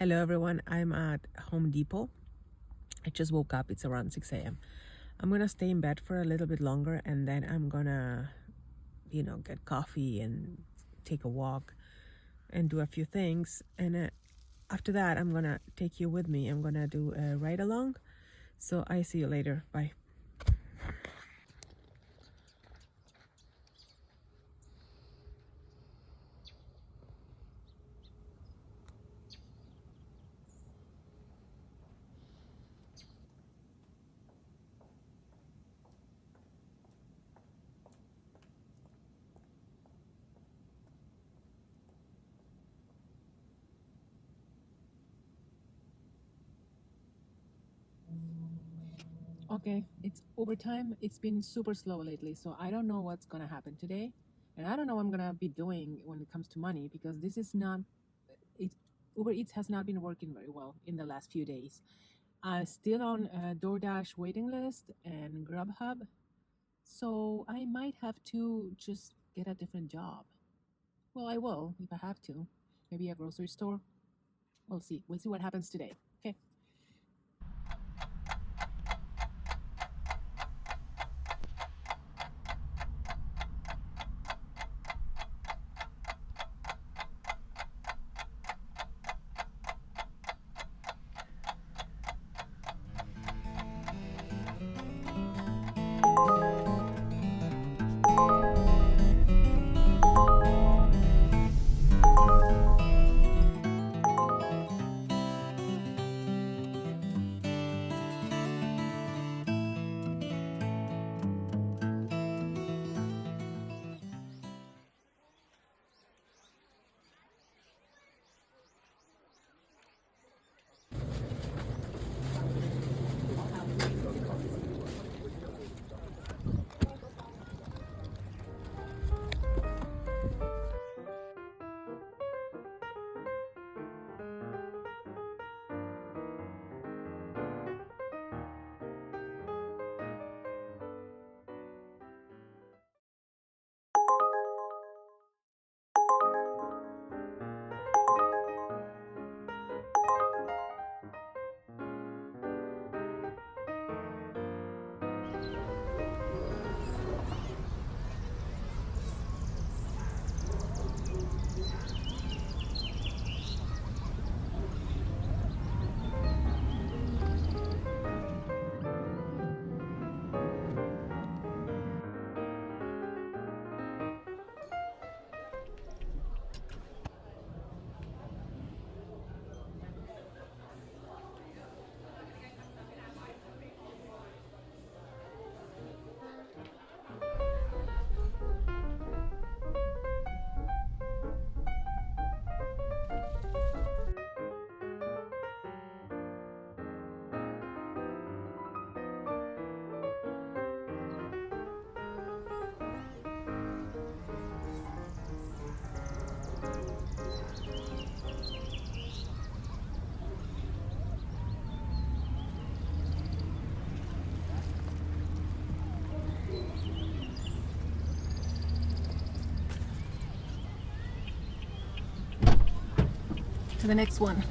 Hello everyone, I'm at Home Depot. I just woke up, it's around 6 a.m. I'm gonna stay in bed for a little bit longer and then I'm gonna, get coffee and take a walk and do a few things. And after that, I'm gonna take you with me. I'm gonna do a ride along. So I see you later. Bye. Okay, it's overtime. It's been super slow lately, so I don't know what's gonna happen today, and I don't know what I'm gonna be doing when it comes to money because this is not it. Uber Eats has not been working very well in the last few days. I'm still on a DoorDash waiting list and Grubhub, so I might have to just get a different job. Well, I will if I have to. Maybe a grocery store. We'll see. We'll see what happens today. Okay. To the next one.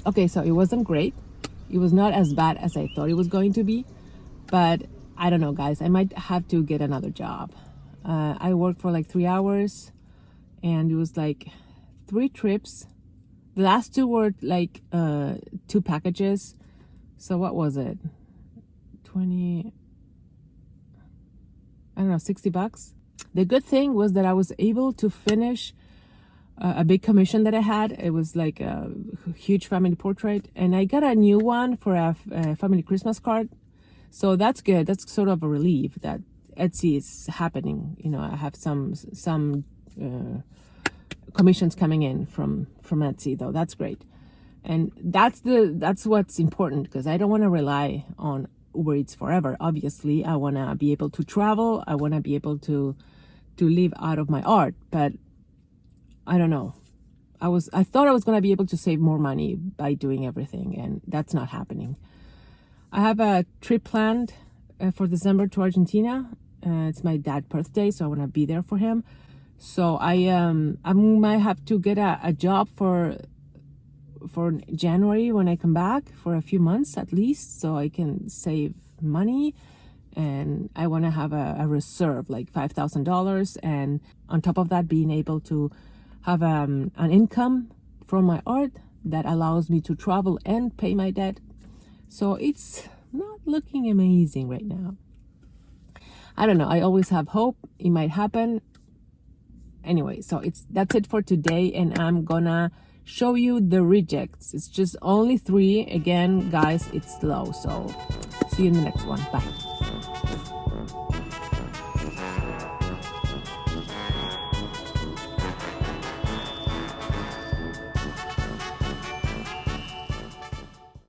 Okay, so it wasn't great. It was not as bad as I thought it was going to be, but I don't know, guys. I might have to get another job. I worked for like 3 hours, and it was like 3 trips. The last 2 were like 2 packages. So what was it? 20, I don't know, $60. The good thing was that I was able to finish a big commission that I had. It was like a huge family portrait, and I got a new one for a family Christmas card. So that's good. That's sort of a relief that Etsy is happening. You know, I have some commissions coming in from Etsy, though. That's great, and that's what's important, because I don't want to rely on Uber Eats forever. Obviously, I want to be able to travel. I want to be able to live out of my art, but I don't know. I thought I was going to be able to save more money by doing everything, and that's not happening. I have a trip planned for December to Argentina. It's my dad's birthday, so I want to be there for him. So I might have to get a job for January when I come back, for a few months at least, so I can save money. And I want to have a reserve, like $5,000, and on top of that, being able to have an income from my art that allows me to travel and pay my debt. So it's not looking amazing right now. I don't know. I always have hope it might happen. Anyway, so that's it for today, and I'm gonna show you the rejects. It's just only 3. Again, guys, it's slow. So see you in the next one. Bye.